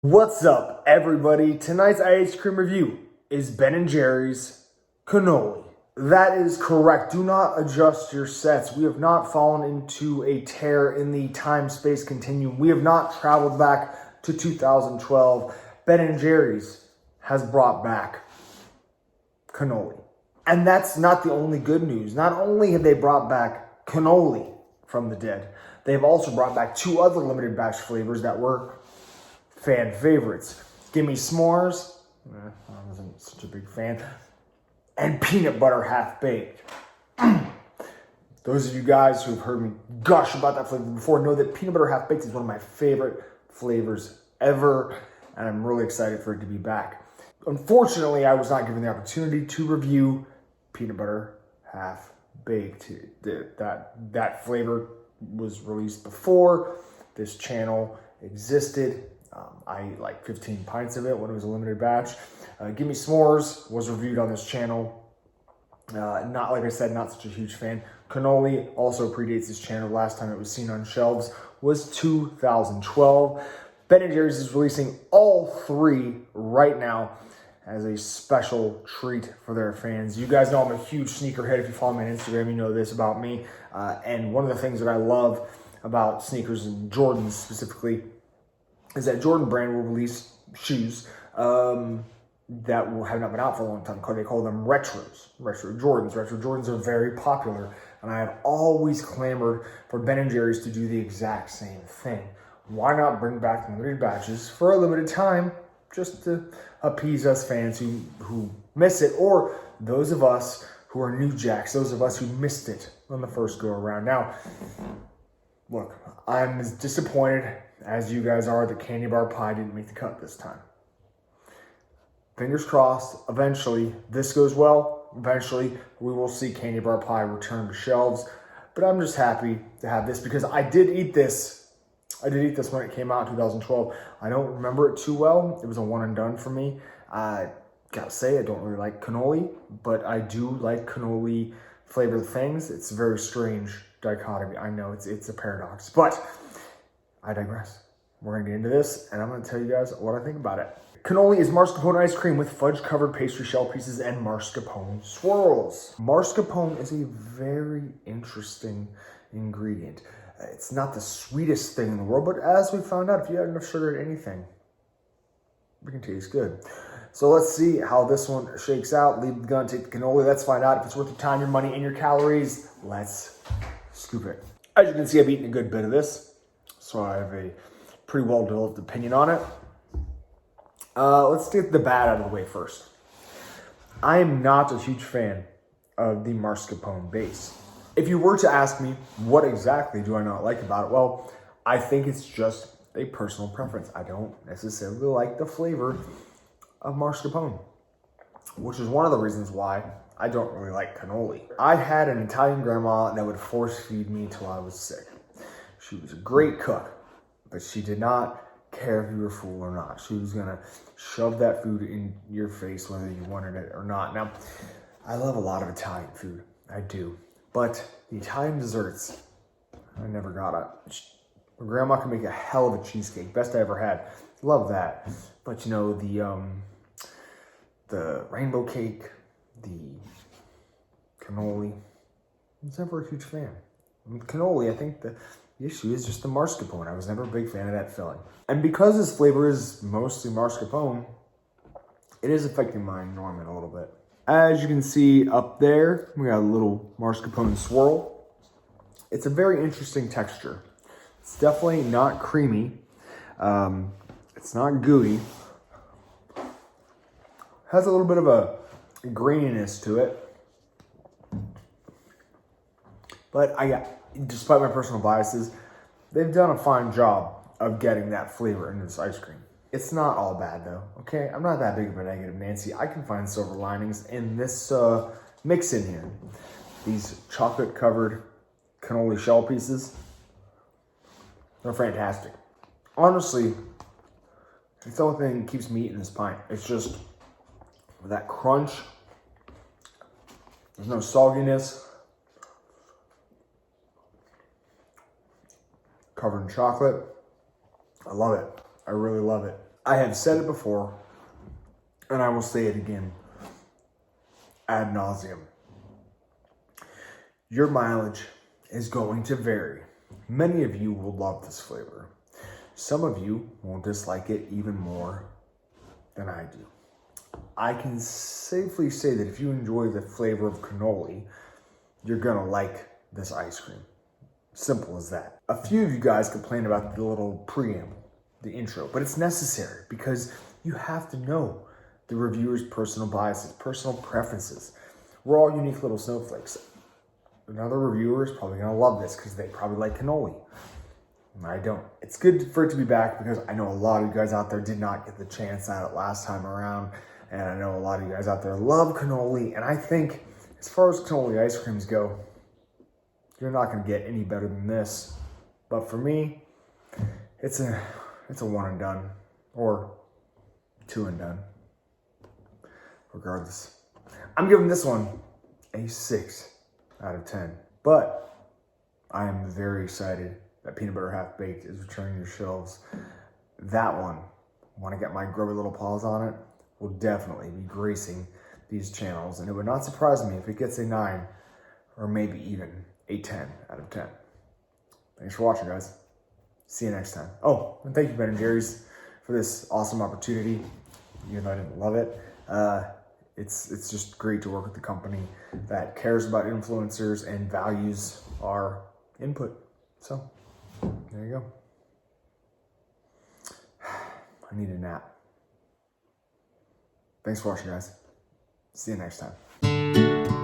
What's up, everybody? Tonight's ice cream review is Ben & Jerry's Cannoli. That is correct. Do not adjust your sets. We have not fallen into a tear in the time-space continuum. We have not traveled back to 2012. Ben & Jerry's has brought back Cannoli. And that's not the only good news. Not only have they brought back Cannoli from the dead, they've also brought back two other limited batch flavors that were fan favorites. Gimme S'mores, I wasn't such a big fan, and Peanut Butter Half Baked. Those of you guys who have heard me gush about that flavor before know that Peanut Butter Half Baked is one of my favorite flavors ever, and I'm really excited for it to be back. Unfortunately, I was not given the opportunity to review Peanut Butter Half Baked. That flavor was released before this channel existed. I ate like 15 pints of it when it was a limited batch. Gimme S'mores was reviewed on this channel. Not, like I said, not such a huge fan. Cannoli also predates this channel. Last time it was seen on shelves was 2012. Ben & Jerry's is releasing all three right now as a special treat for their fans. You guys know I'm a huge sneakerhead. If you follow me on Instagram, you know this about me. And one of the things that I love about sneakers and Jordans specifically is that Jordan brand will release shoes that have not been out for a long time. They call them retros, retro Jordans. Retro Jordans are very popular, and I have always clamored for Ben & Jerry's to do the exact same thing. Why not bring back limited batches for a limited time just to appease us fans who miss it, or those of us who are new jacks, those of us who missed it on the first go around. Now, look, I'm as disappointed as you guys are that candy bar pie didn't make the cut this time. Fingers crossed, eventually this goes well. Eventually we will see candy bar pie return to shelves. But I'm just happy to have this because I did eat this. I did eat this when it came out in 2012. I don't remember it too well. It was a one and done for me. I gotta say, I don't really like cannoli, but I do like cannoli flavored things. It's a very strange dichotomy. I know it's a paradox, but I digress. We're gonna get into this, and I'm gonna tell you guys what I think about it. Cannoli is mascarpone ice cream with fudge-covered pastry shell pieces and mascarpone swirls. Mascarpone is a very interesting ingredient. It's not the sweetest thing in the world, but as we found out, if you add enough sugar to anything, it can taste good. So let's see how this one shakes out. Leave the gun, take the cannoli. Let's find out if it's worth your time, your money, and your calories. Let's scoop it. As you can see, I've eaten a good bit of this, so I have a pretty well-developed opinion on it. Let's get the bad out of the way first. I am not a huge fan of the mascarpone base. If you were to ask me, what exactly do I not like about it? Well, I think it's just a personal preference. I don't necessarily like the flavor of mascarpone, which is one of the reasons why I don't really like cannoli. I had an Italian grandma that would force feed me till I was sick. She was a great cook, but she did not care if you were full or not. She was gonna shove that food in your face whether you wanted it or not. Now, I love a lot of Italian food, I do, but the Italian desserts, I never got it. My grandma can make a hell of a cheesecake, best I ever had. Love that. But you know, the rainbow cake, the cannoli, I was never a huge fan. With cannoli, I think the issue is just the mascarpone. I was never a big fan of that filling. And because this flavor is mostly mascarpone, it is affecting my enjoyment a little bit. As you can see up there, we got a little mascarpone swirl. It's a very interesting texture. It's definitely not creamy. It's not gooey. Has a little bit of a graininess to it. But despite my personal biases, they've done a fine job of getting that flavor into this ice cream. It's not all bad though, okay? I'm not that big of a negative Nancy. I can find silver linings in this mix in here. These chocolate covered cannoli shell pieces, they're fantastic. Honestly, it's the only thing that keeps me eating this pint. It's just that crunch. There's no sogginess. Covered in chocolate. I love it. I really love it. I have said it before, and I will say it again ad nauseum. Your mileage is going to vary. Many of you will love this flavor. Some of you will dislike it even more than I do. I can safely say that if you enjoy the flavor of cannoli, you're gonna like this ice cream. Simple as that. A few of you guys complain about the little preamble, the intro, but it's necessary because you have to know the reviewer's personal biases, personal preferences. We're all unique little snowflakes. Another reviewer is probably gonna love this because they probably like cannoli. I don't. It's good for it to be back because I know a lot of you guys out there did not get the chance at it last time around. And I know a lot of you guys out there love cannoli. And I think as far as cannoli ice creams go, you're not going to get any better than this. But for me, it's a one and done or two and done. Regardless. I'm giving this one a 6 out of 10. But I am very excited that Peanut Butter Half Baked is returning to shelves. That one, want to get my grubby little paws on it, will definitely be gracing these channels. And it would not surprise me if it gets a 9 or maybe even a 10 out of 10. Thanks for watching, guys. See you next time. Oh, and thank you, Ben & Jerry's, for this awesome opportunity. Even though I didn't love it, it's just great to work with a company that cares about influencers and values our input. So, there you go. I need a nap. Thanks for watching, guys. See you next time.